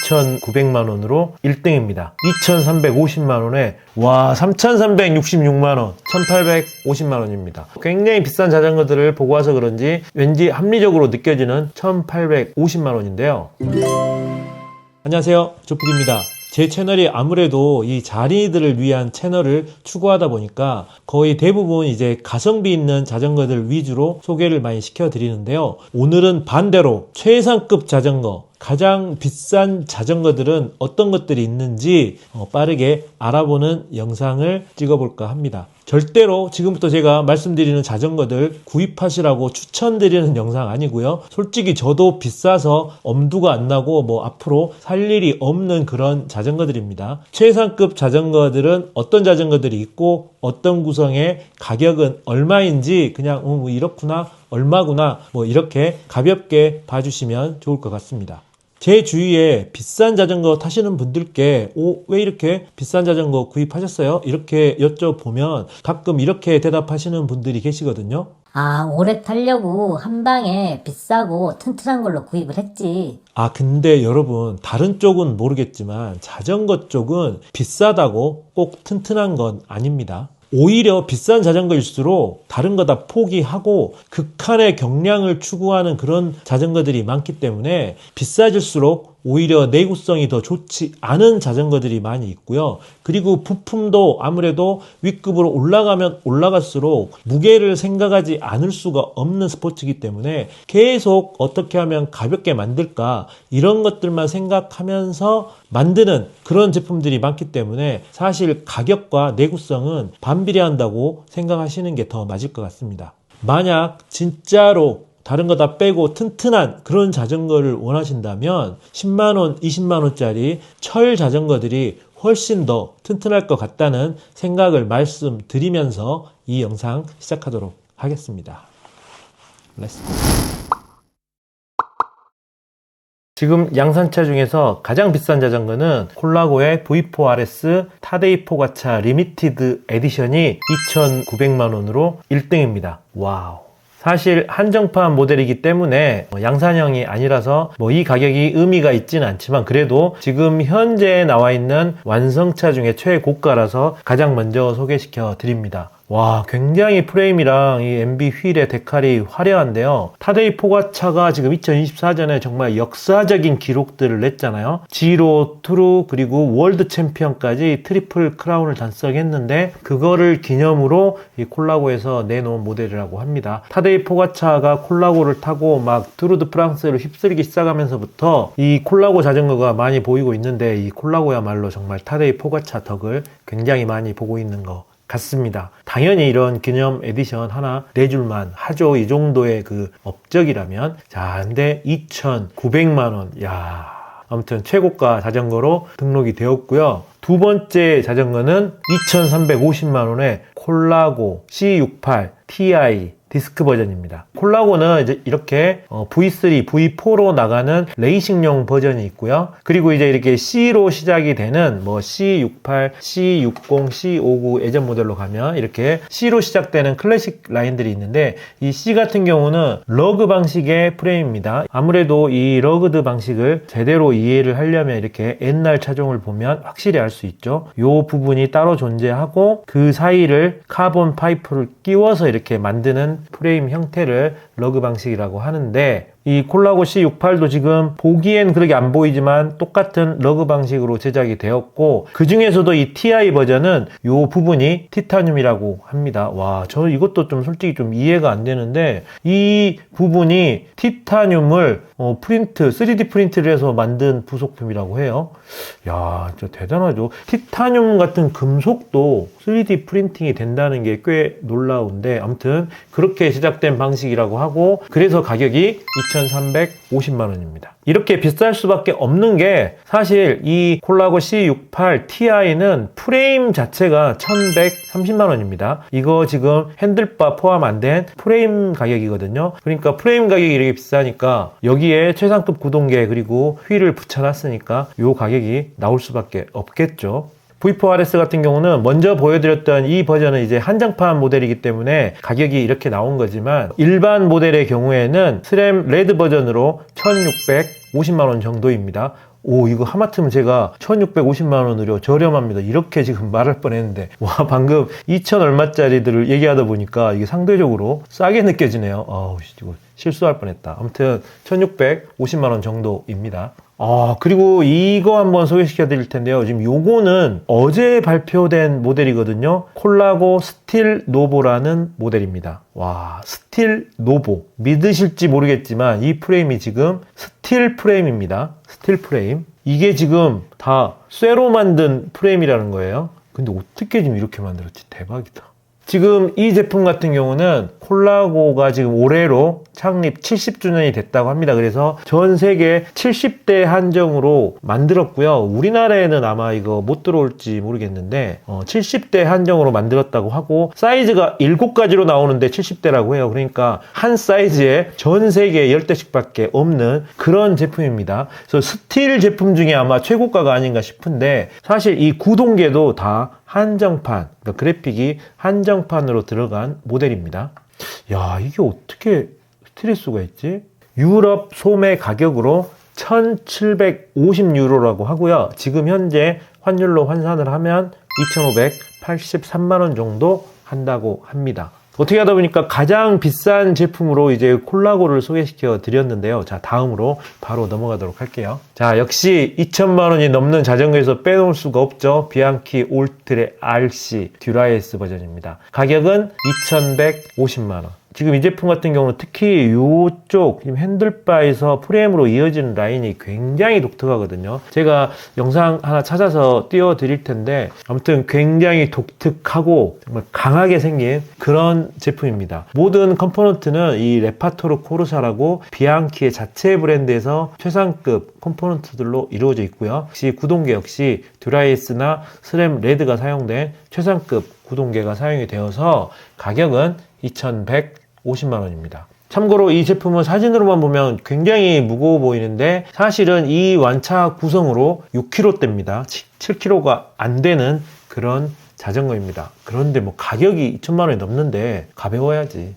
2,900만원으로 1등입니다. 2,350만원에 와 3,366만원 1,850만원입니다. 굉장히 비싼 자전거들을 보고 와서 그런지 왠지 합리적으로 느껴지는 1,850만원인데요. 안녕하세요, 조필입니다. 제 채널이 아무래도 이 자린이들을 위한 채널을 추구하다 보니까 거의 대부분 이제 가성비 있는 자전거들 위주로 소개를 많이 시켜드리는데요. 오늘은 반대로 최상급 자전거, 가장 비싼 자전거들은 어떤 것들이 있는지 빠르게 알아보는 영상을 찍어볼까 합니다. 절대로 지금부터 제가 말씀드리는 자전거들 구입하시라고 추천드리는 영상 아니고요. 솔직히 저도 비싸서 엄두가 안 나고 앞으로 살 일이 없는 그런 자전거들입니다. 최상급 자전거들은 어떤 자전거들이 있고 어떤 구성의 가격은 얼마인지 그냥 이렇구나 얼마구나 이렇게 가볍게 봐주시면 좋을 것 같습니다. 제 주위에 비싼 자전거 타시는 분들께 왜 이렇게 비싼 자전거 구입하셨어요? 이렇게 여쭤보면 가끔 이렇게 대답하시는 분들이 계시거든요. 오래 타려고 한 방에 비싸고 튼튼한 걸로 구입을 했지. 근데 여러분 다른 쪽은 모르겠지만 자전거 쪽은 비싸다고 꼭 튼튼한 건 아닙니다. 오히려 비싼 자전거일수록 다른 거 다 포기하고 극한의 경량을 추구하는 그런 자전거들이 많기 때문에 비싸질수록 오히려 내구성이 더 좋지 않은 자전거들이 많이 있고요. 그리고 부품도 아무래도 윗급으로 올라가면 올라갈수록 무게를 생각하지 않을 수가 없는 스포츠이기 때문에 계속 어떻게 하면 가볍게 만들까 이런 것들만 생각하면서 만드는 그런 제품들이 많기 때문에 사실 가격과 내구성은 반비례한다고 생각하시는 게 더 맞을 것 같습니다. 만약 진짜로 다른 거 다 빼고 튼튼한 그런 자전거를 원하신다면 10만원, 20만원짜리 철 자전거들이 훨씬 더 튼튼할 것 같다는 생각을 말씀드리면서 이 영상 시작하도록 하겠습니다. 렛츠고. 지금 양산차 중에서 가장 비싼 자전거는 콜라고의 V4RS 타데이 포가차 리미티드 에디션이 2,900만원으로 1등입니다. 와우. 사실 한정판 모델이기 때문에 양산형이 아니라서 이 가격이 의미가 있지는 않지만 그래도 지금 현재 나와 있는 완성차 중에 최고가라서 가장 먼저 소개시켜 드립니다. 와, 굉장히 프레임이랑 이 MB 휠의 데칼이 화려한데요. 타데이 포가차가 지금 2024년에 정말 역사적인 기록들을 냈잖아요. 지로, 투루, 그리고 월드 챔피언까지 트리플 크라운을 달성했는데 그거를 기념으로 이 콜라고에서 내놓은 모델이라고 합니다. 타데이 포가차가 콜라고를 타고 막 투르 드 프랑스를 휩쓸기 시작하면서부터 이 콜라고 자전거가 많이 보이고 있는데 이 콜라고야말로 정말 타데이 포가차 덕을 굉장히 많이 보고 있는 거 같습니다. 당연히 이런 기념 에디션 하나 내줄만 하죠. 이 정도의 그 업적이라면. 자, 근데 2,900만원. 야, 아무튼 최고가 자전거로 등록이 되었고요. 두 번째 자전거는 2,350만원의 콜라고 C68 TI 디스크 버전입니다. 콜라고는 이제 이렇게 V3, V4로 나가는 레이싱용 버전이 있고요. 그리고 이제 이렇게 C로 시작이 되는 C68, C60, C59 예전 모델로 가면 이렇게 C로 시작되는 클래식 라인들이 있는데 이 C 같은 경우는 러그 방식의 프레임입니다. 아무래도 이 러그드 방식을 제대로 이해를 하려면 이렇게 옛날 차종을 보면 확실히 알 수 있죠. 이 부분이 따로 존재하고 그 사이를 카본 파이프를 끼워서 이렇게 만드는 프레임 형태를 러그 방식이라고 하는데 이 콜라고 C68도 지금 보기엔 그렇게 안 보이지만 똑같은 러그 방식으로 제작이 되었고 그 중에서도 이 TI 버전은 이 부분이 티타늄이라고 합니다. 와, 저 이것도 좀 솔직히 좀 이해가 안 되는데 이 부분이 티타늄을 프린트, 3D 프린트를 해서 만든 부속품이라고 해요. 야, 진짜 대단하죠. 티타늄 같은 금속도 3D 프린팅이 된다는 게 꽤 놀라운데 아무튼 그렇게 제작된 방식이라고 하고 그래서 가격이 2,350만원입니다. 이렇게 비쌀 수밖에 없는 게 사실 이 콜라고 C68 TI는 프레임 자체가 1,130만원입니다. 이거 지금 핸들바 포함 안 된 프레임 가격이거든요. 그러니까 프레임 가격이 이렇게 비싸니까 여기에 최상급 구동계 그리고 휠을 붙여놨으니까 이 가격이 나올 수밖에 없겠죠. V4RS 같은 경우는 먼저 보여드렸던 이 버전은 이제 한정판 모델이기 때문에 가격이 이렇게 나온 거지만 일반 모델의 경우에는 스램 레드 버전으로 1,650만원 정도입니다. 이거 하마터면 제가 1650만원으로 저렴합니다. 이렇게 지금 말할 뻔 했는데, 와, 방금 2000 얼마짜리들을 얘기하다 보니까 이게 상대적으로 싸게 느껴지네요. 이거 실수할 뻔했다. 아무튼 1650만원 정도입니다. 그리고 이거 한번 소개시켜 드릴 텐데요. 지금 요거는 어제 발표된 모델이거든요. 콜라고 스틸 노보라는 모델입니다. 와, 스틸 노보. 믿으실지 모르겠지만 이 프레임이 지금 스틸 프레임입니다. 스틸 프레임. 이게 지금 다 쇠로 만든 프레임이라는 거예요. 근데 어떻게 지금 이렇게 만들었지? 대박이다. 지금 이 제품 같은 경우는 콜라고가 지금 올해로 창립 70주년이 됐다고 합니다. 그래서 전 세계 70대 한정으로 만들었고요. 우리나라에는 아마 이거 못 들어올지 모르겠는데 70대 한정으로 만들었다고 하고 사이즈가 7가지로 나오는데 70대라고 해요. 그러니까 한 사이즈에 전 세계 10대씩 밖에 없는 그런 제품입니다. 그래서 스틸 제품 중에 아마 최고가가 아닌가 싶은데 사실 이 구동계도 다 한정판, 그러니까 그래픽이 한정판으로 들어간 모델입니다. 야, 이게 어떻게 스틸일 수가 있지? 유럽 소매 가격으로 1750유로라고 하고요. 지금 현재 환율로 환산을 하면 2583만원 정도 한다고 합니다. 어떻게 하다 보니까 가장 비싼 제품으로 이제 콜라고를 소개시켜 드렸는데요. 자, 다음으로 바로 넘어가도록 할게요. 자, 역시 2천만원이 넘는 자전거에서 빼놓을 수가 없죠. 비앙키 올트레 RC 듀라이스 버전입니다. 가격은 2150만원. 지금 이 제품 같은 경우는 특히 이쪽 핸들바에서 프레임으로 이어지는 라인이 굉장히 독특하거든요. 제가 영상 하나 찾아서 띄워드릴 텐데 아무튼 굉장히 독특하고 정말 강하게 생긴 그런 제품입니다. 모든 컴포넌트는 이 레파토르 코르사라고 비앙키의 자체 브랜드에서 최상급 컴포넌트들로 이루어져 있고요. 역시 구동계 역시 듀라이스나 스램 레드가 사용된 최상급 구동계가 사용이 되어서 가격은 2150만원입니다. 참고로 이 제품은 사진으로만 보면 굉장히 무거워 보이는데 사실은 이 완차 구성으로 6kg대입니다. 7kg가 안 되는 그런 자전거입니다. 그런데 뭐 가격이 2천만원이 넘는데 가벼워야지.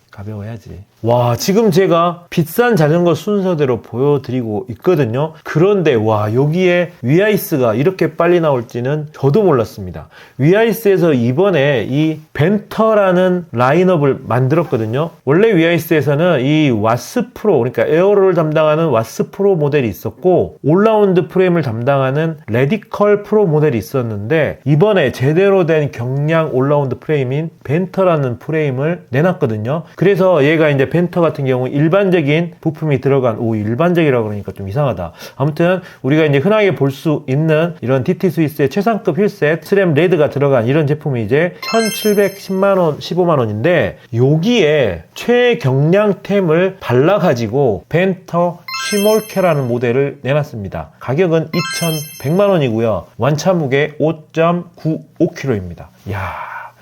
와, 지금 제가 비싼 자전거 순서대로 보여드리고 있거든요. 그런데 와, 여기에 위아이스가 이렇게 빨리 나올지는 저도 몰랐습니다. 위아이스에서 이번에 이 벤터라는 라인업을 만들었거든요. 원래 위아이스에서는 이 와스 프로, 그러니까 에어로를 담당하는 와스 프로 모델이 있었고 올라운드 프레임을 담당하는 레디컬 프로 모델이 있었는데 이번에 제대로 된 경량 올라운드 프레임인 벤터라는 프레임을 내놨거든요. 그래서 얘가 이제 벤터 같은 경우 일반적인 부품이 들어간, 일반적이라고 그러니까 좀 이상하다. 아무튼 우리가 이제 흔하게 볼 수 있는 이런 DT 스위스의 최상급 휠셋 스램 레드가 들어간 이런 제품이 이제 1710만원, 15만원인데 여기에 최경량템을 발라가지고 벤터 쉬몰케라는 모델을 내놨습니다. 가격은 2100만원이고요. 완차 무게 5.95kg입니다. 이야,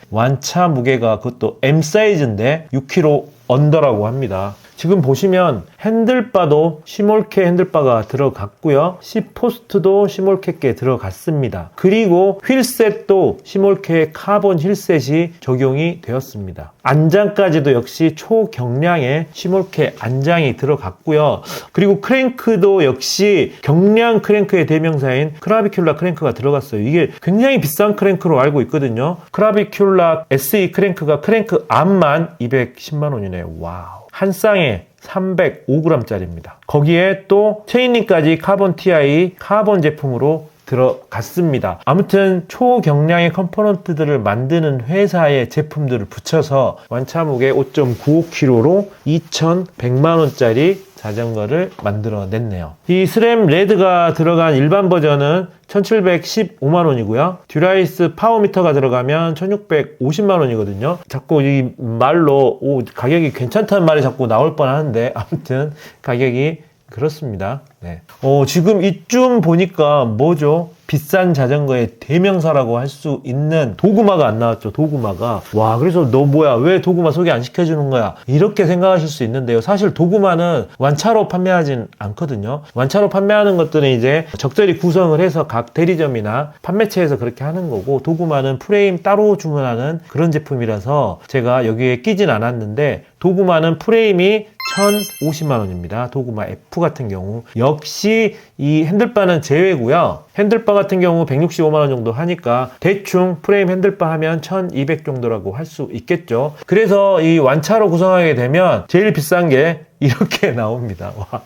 완차 무게가 그것도 M 사이즈인데 6kg 언더라고 합니다. 지금 보시면 핸들바도 시몰케 핸들바가 들어갔고요. C포스트도 시몰케께 들어갔습니다. 그리고 휠셋도 시몰케 카본 휠셋이 적용이 되었습니다. 안장까지도 역시 초경량의 시몰케 안장이 들어갔고요. 그리고 크랭크도 역시 경량 크랭크의 대명사인 크라비큘라 크랭크가 들어갔어요. 이게 굉장히 비싼 크랭크로 알고 있거든요. 크라비큘라 SE 크랭크가 크랭크 암만 210만원이네요. 와우. 한 쌍에 305g짜리입니다. 거기에 또 체인링까지 카본 TI 카본 제품으로 들어갔습니다. 아무튼 초경량의 컴포넌트들을 만드는 회사의 제품들을 붙여서 완차 무게 5.95kg로 2100만원짜리 자전거를 만들어냈네요. 이 스램 레드가 들어간 일반 버전은 1715만원이고요. 듀라이스 파워미터가 들어가면 1650만원이거든요. 자꾸 이 말로 가격이 괜찮다는 말이 자꾸 나올 뻔하는데 아무튼 가격이 그렇습니다. 네. 지금 이쯤 보니까 뭐죠? 비싼 자전거의 대명사라고 할 수 있는 도구마가 안 나왔죠. 도구마가. 와, 그래서 너 뭐야? 왜 도구마 소개 안 시켜주는 거야? 이렇게 생각하실 수 있는데요. 사실 도구마는 완차로 판매하진 않거든요. 완차로 판매하는 것들은 이제 적절히 구성을 해서 각 대리점이나 판매처에서 그렇게 하는 거고 도구마는 프레임 따로 주문하는 그런 제품이라서 제가 여기에 끼진 않았는데 도구마는 프레임이 1,050만원입니다. 도구마 F 같은 경우 역시 이 핸들바는 제외고요. 핸들바 같은 경우 165만원 정도 하니까 대충 프레임 핸들바 하면 1,200 정도라고 할 수 있겠죠. 그래서 이 완차로 구성하게 되면 제일 비싼 게 이렇게 나옵니다. 와,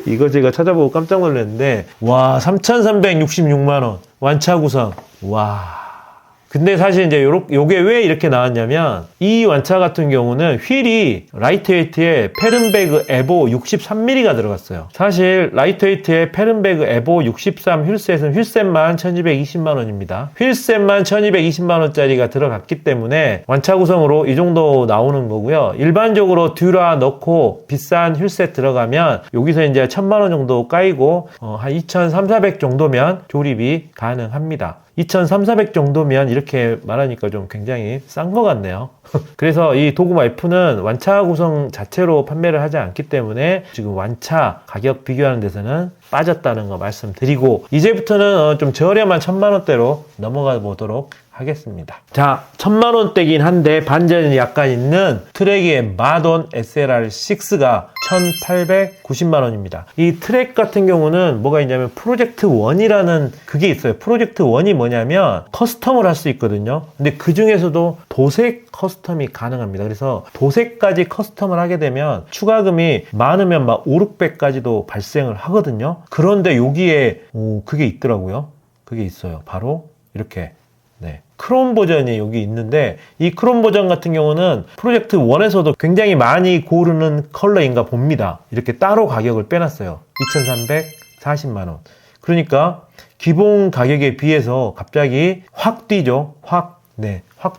이거 제가 찾아보고 깜짝 놀랐는데, 와, 3,366만원 완차 구성. 와. 근데 사실 이제 요게 왜 이렇게 나왔냐면, 이 완차 같은 경우는 휠이 라이트웨이트에 페른베그 에보 63mm가 들어갔어요. 사실 라이트웨이트에 페른베그 에보 63 휠셋은 휠셋만 1,220만원입니다. 휠셋만 1,220만원짜리가 들어갔기 때문에 완차 구성으로 이 정도 나오는 거고요. 일반적으로 듀라 넣고 비싼 휠셋 들어가면 여기서 이제 1,000만원 정도 까이고 한 2,300, 400 정도면 조립이 가능합니다. 2,300, 400 정도면 이렇게 말하니까 좀 굉장히 싼 것 같네요. 그래서 이 도구마 F는 완차 구성 자체로 판매를 하지 않기 때문에 지금 완차 가격 비교하는 데서는 빠졌다는 거 말씀드리고, 이제부터는 좀 저렴한 1,000만원대로 넘어가 보도록 하겠습니다. 자, 1,000만원대긴 한데 반전이 약간 있는 트랙의 마돈 SLR6가 1,890만원입니다. 이 트랙 같은 경우는 뭐가 있냐면 프로젝트 1이라는 그게 있어요. 프로젝트 1이 뭐냐면 커스텀을 할 수 있거든요. 근데 그 중에서도 도색 커스텀이 가능합니다. 그래서 도색까지 커스텀을 하게 되면 추가금이 많으면 막 5, 600까지도 발생을 하거든요. 그런데 여기에 그게 있더라고요. 그게 있어요. 바로 이렇게 크롬 버전이 여기 있는데, 이 크롬 버전 같은 경우는 프로젝트 1에서도 굉장히 많이 고르는 컬러인가 봅니다. 이렇게 따로 가격을 빼놨어요. 2,340만원. 그러니까 기본 가격에 비해서 갑자기 확 뛰죠. 확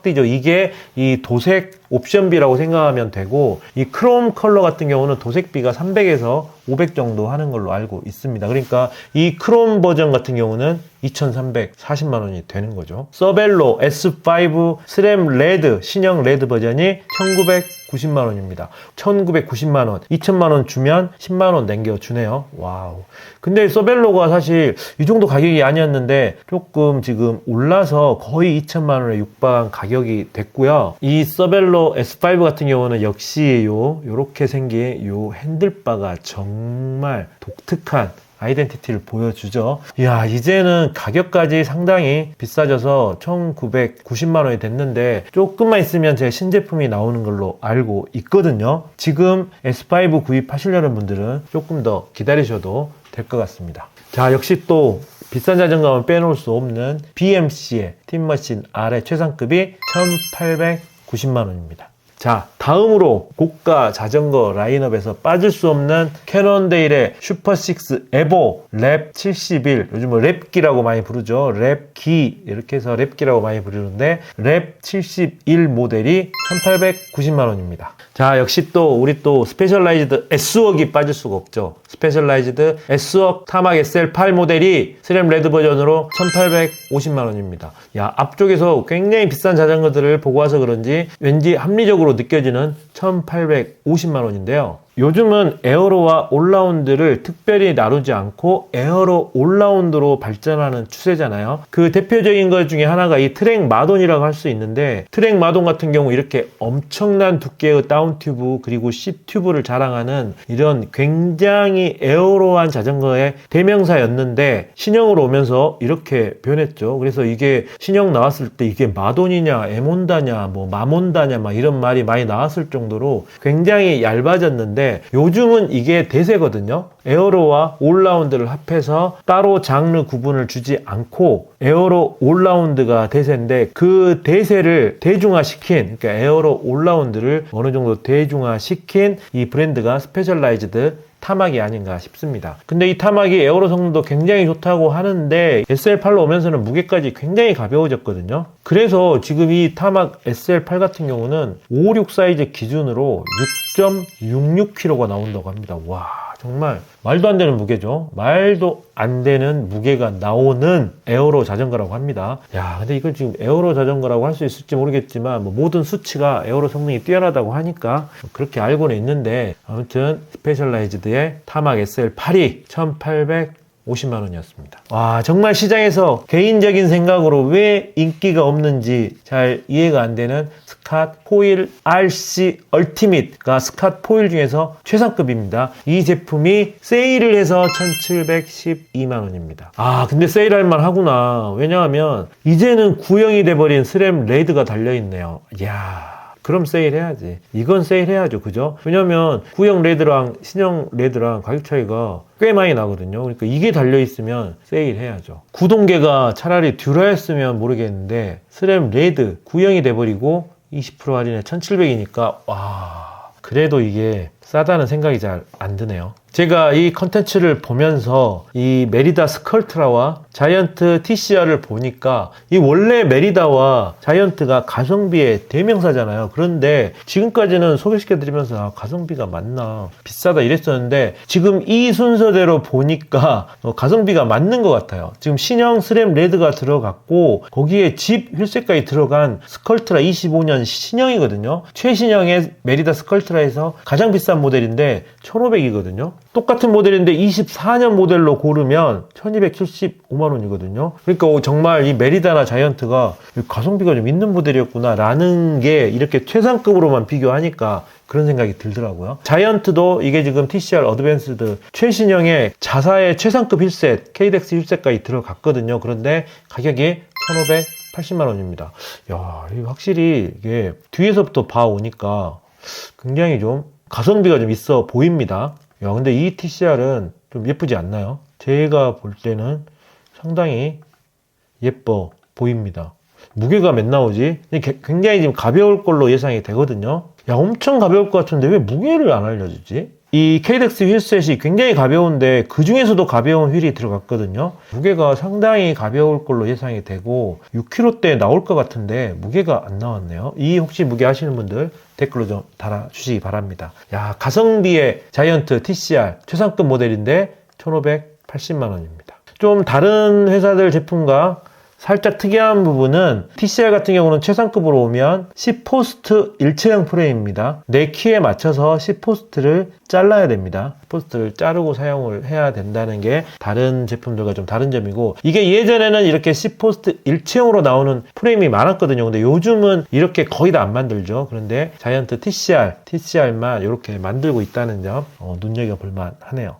뛰죠. 이게 이 도색 옵션비라고 생각하면 되고, 이 크롬 컬러 같은 경우는 도색비가 300에서 500 정도 하는 걸로 알고 있습니다. 그러니까 이 크롬 버전 같은 경우는 2,340만원이 되는 거죠. 서벨로 S5 스램 레드 신형 레드 버전이 1,990만원입니다. 1,990만원, 2,000만원 주면 10만원 남겨주네요. 와우. 근데 서벨로가 사실 이 정도 가격이 아니었는데 조금 지금 올라서 거의 2,000만원에 육박한 가격이 됐고요. 이 서벨로 S5 같은 경우는 역시 요렇게 생긴 요 핸들바가 정말 독특한 아이덴티티를 보여주죠. 이야, 이제는 가격까지 상당히 비싸져서 1,990만원이 됐는데 조금만 있으면 제 신제품이 나오는 걸로 알고 있거든요. 지금 S5 구입하시려는 분들은 조금 더 기다리셔도 될 것 같습니다. 자, 역시 또 비싼 자전거만 빼놓을 수 없는 BMC의 팀머신 R의 최상급이 1,890만원입니다. 자, 다음으로 고가 자전거 라인업에서 빠질 수 없는 캐논데일의 슈퍼6 에보 랩 71, 요즘은 랩기라고 많이 부르죠. 랩기, 이렇게 해서 랩기라고 많이 부르는데 랩 71 모델이 1,890만원입니다. 자, 역시 또 우리 또 스페셜라이즈드 S웍이 빠질 수가 없죠. 스페셜라이즈드 S웍 타막 SL8 모델이 스램 레드 버전으로 1,850만원입니다. 야, 앞쪽에서 굉장히 비싼 자전거들을 보고 와서 그런지 왠지 합리적으로 느껴지는 1,850만원인데요. 요즘은 에어로와 올라운드를 특별히 나누지 않고 에어로 올라운드로 발전하는 추세잖아요. 그 대표적인 것 중에 하나가 이 트랙 마돈이라고 할 수 있는데, 트랙 마돈 같은 경우 이렇게 엄청난 두께의 다운 튜브 그리고 C 튜브를 자랑하는 이런 굉장히 에어로한 자전거의 대명사였는데 신형으로 오면서 이렇게 변했죠. 그래서 이게 신형 나왔을 때 이게 마돈이냐 에몬다냐 뭐 마몬다냐 막 이런 말이 많이 나왔을 정도로 굉장히 얇아졌는데, 요즘은 이게 대세거든요. 에어로와 올라운드를 합해서 따로 장르 구분을 주지 않고 에어로 올라운드가 대세인데, 그 대세를 대중화시킨, 그러니까 에어로 올라운드를 어느 정도 대중화시킨 이 브랜드가 스페셜라이즈드 타막이 아닌가 싶습니다. 근데 이 타막이 에어로 성능도 굉장히 좋다고 하는데 SL8로 오면서는 무게까지 굉장히 가벼워졌거든요. 그래서 지금 이 타막 SL8 같은 경우는 556 사이즈 기준으로 6.66kg가 나온다고 합니다. 와, 정말 말도 안 되는 무게죠. 말도 안 되는 무게가 나오는 에어로 자전거라고 합니다. 야, 근데 이걸 지금 에어로 자전거라고 할 수 있을지 모르겠지만 뭐 모든 수치가 에어로 성능이 뛰어나다고 하니까 그렇게 알고는 있는데, 아무튼 스페셜라이즈드의 타막 SL8이 1,890 50만 원이었습니다. 와, 정말 시장에서 개인적인 생각으로 왜 인기가 없는지 잘 이해가 안 되는 스캇 포일 RC 얼티밋가 스캇 포일 중에서 최상급입니다. 이 제품이 세일을 해서 1712만 원입니다. 아, 근데 세일할 만 하구나. 왜냐하면 이제는 구형이 돼버린 스램 레드가 달려있네요. 이야, 그럼 세일해야지. 이건 세일해야죠. 그죠? 왜냐면 구형 레드랑 신형 레드랑 가격 차이가 꽤 많이 나거든요. 그러니까 이게 달려있으면 세일해야죠. 구동계가 차라리 듀라였으면 모르겠는데 스램 레드 구형이 돼버리고 20% 할인에 1700이니까 와, 그래도 이게 싸다는 생각이 잘 안 드네요. 제가 이 컨텐츠를 보면서 이 메리다 스컬트라와 자이언트 TCR을 보니까 이 원래 메리다와 자이언트가 가성비의 대명사잖아요. 그런데 지금까지는 소개시켜드리면서 아, 가성비가 맞나 비싸다 이랬었는데 지금 이 순서대로 보니까 가성비가 맞는 것 같아요. 지금 신형 스램 레드가 들어갔고 거기에 집 휠셋까지 들어간 스컬트라 25년 신형이거든요. 최신형의 메리다 스컬트라에서 가장 비싼 모델인데 1500이거든요. 똑같은 모델인데 24년 모델로 고르면 1275만 원이거든요. 그러니까 정말 이 메리다나 자이언트가 가성비가 좀 있는 모델이었구나 라는 게 이렇게 최상급으로만 비교하니까 그런 생각이 들더라고요. 자이언트도 이게 지금 TCR 어드밴스드 최신형의 자사의 최상급 휠셋, KDX 휠셋까지 들어갔거든요. 그런데 가격이 1580만 원입니다. 야, 이거 확실히 이게 뒤에서부터 봐오니까 굉장히 좀 가성비가 좀 있어 보입니다. 야, 근데 이 TCR은 좀 예쁘지 않나요? 제가 볼 때는 상당히 예뻐 보입니다. 무게가 몇 나오지? 굉장히 지금 가벼울 걸로 예상이 되거든요. 야, 엄청 가벼울 것 같은데 왜 무게를 안 알려주지? 이 KDX 휠셋이 굉장히 가벼운데 그 중에서도 가벼운 휠이 들어갔거든요. 무게가 상당히 가벼울 걸로 예상이 되고 6kg대 나올 것 같은데 무게가 안 나왔네요. 이 혹시 무게 아시는 분들 댓글로 좀 달아주시기 바랍니다. 야, 가성비의 자이언트 TCR 최상급 모델인데 1580만 원입니다. 좀 다른 회사들 제품과 살짝 특이한 부분은 TCR 같은 경우는 최상급으로 오면 10포스트 일체형 프레임입니다. 내 키에 맞춰서 10포스트를 잘라야 됩니다. 포스트를 자르고 사용을 해야 된다는 게 다른 제품들과 좀 다른 점이고, 이게 예전에는 이렇게 10포스트 일체형으로 나오는 프레임이 많았거든요. 근데 요즘은 이렇게 거의 다 안 만들죠. 그런데 자이언트 TCR만 이렇게 만들고 있다는 점 눈여겨볼 만하네요.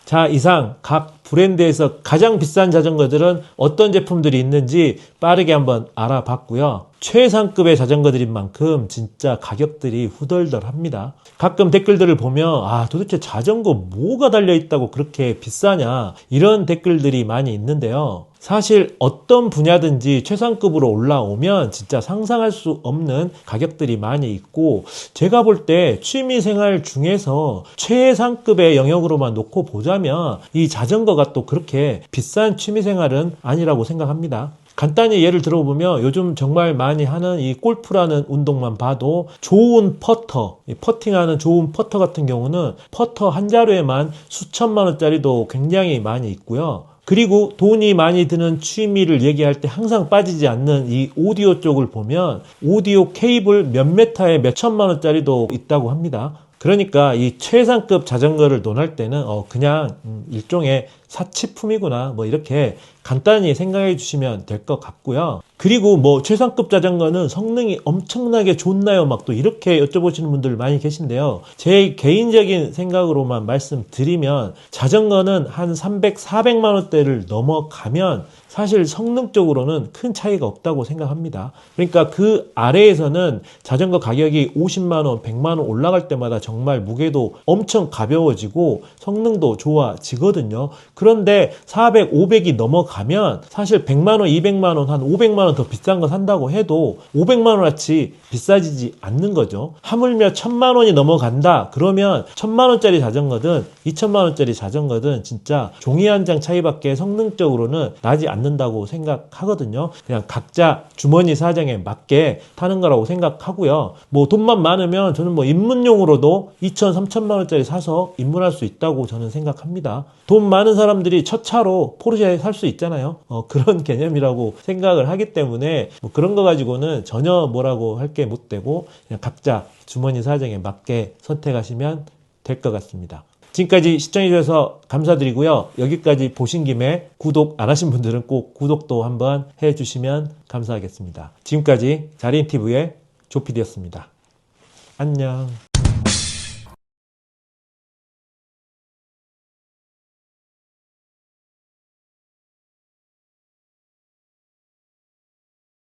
자, 이상 각 브랜드에서 가장 비싼 자전거들은 어떤 제품들이 있는지 빠르게 한번 알아봤고요. 최상급의 자전거들인 만큼 진짜 가격들이 후덜덜합니다. 가끔 댓글들을 보면 아, 도대체 자전거 뭐가 달려있다고 그렇게 비싸냐, 이런 댓글들이 많이 있는데요. 사실 어떤 분야든지 최상급으로 올라오면 진짜 상상할 수 없는 가격들이 많이 있고, 제가 볼 때 취미생활 중에서 최상급의 영역으로만 놓고 보자면 이 자전거가 또 그렇게 비싼 취미생활은 아니라고 생각합니다. 간단히 예를 들어보면 요즘 정말 많이 하는 이 골프라는 운동만 봐도 좋은 퍼터, 퍼팅하는 좋은 퍼터 같은 경우는 퍼터 한 자루에만 수천만 원짜리도 굉장히 많이 있고요. 그리고 돈이 많이 드는 취미를 얘기할 때 항상 빠지지 않는 이 오디오 쪽을 보면 오디오 케이블 몇 메타에 몇 천만 원짜리도 있다고 합니다. 그러니까 이 최상급 자전거를 논할 때는 그냥 일종의 사치품이구나, 뭐 이렇게 간단히 생각해 주시면 될 것 같고요. 그리고 뭐 최상급 자전거는 성능이 엄청나게 좋나요? 막 또 이렇게 여쭤보시는 분들 많이 계신데요. 제 개인적인 생각으로만 말씀드리면 자전거는 한 300, 400만 원대를 넘어가면 사실 성능적으로는 큰 차이가 없다고 생각합니다. 그러니까 그 아래에서는 자전거 가격이 50만 원, 100만 원 올라갈 때마다 정말 무게도 엄청 가벼워지고 성능도 좋아지거든요. 그런데 400, 500이 넘어가면 사실 100만 원, 200만 원, 한 500만 원 더 비싼 거 산다고 해도 500만 원어치 비싸지지 않는 거죠. 하물며 1000만 원이 넘어간다 그러면 1000만 원짜리 자전거든 2000만 원짜리 자전거든 진짜 종이 한 장 차이밖에 성능적으로는 나지 않는다고 생각하거든요. 그냥 각자 주머니 사정에 맞게 타는 거라고 생각하고요. 뭐 돈만 많으면 저는 뭐 입문용으로도 2000, 3000만 원짜리 사서 입문할 수 있다고 저는 생각합니다. 돈 많은 사람들이 첫 차로 포르쉐 살 수 있잖아요. 그런 개념이라고 생각을 하기 때문에 뭐 그런 거 가지고는 전혀 뭐라고 할 게 못 되고 그냥 각자 주머니 사정에 맞게 선택하시면 될 것 같습니다. 지금까지 시청해주셔서 감사드리고요. 여기까지 보신 김에 구독 안 하신 분들은 꼭 구독도 한번 해주시면 감사하겠습니다. 지금까지 자린TV의 조피디였습니다. 안녕.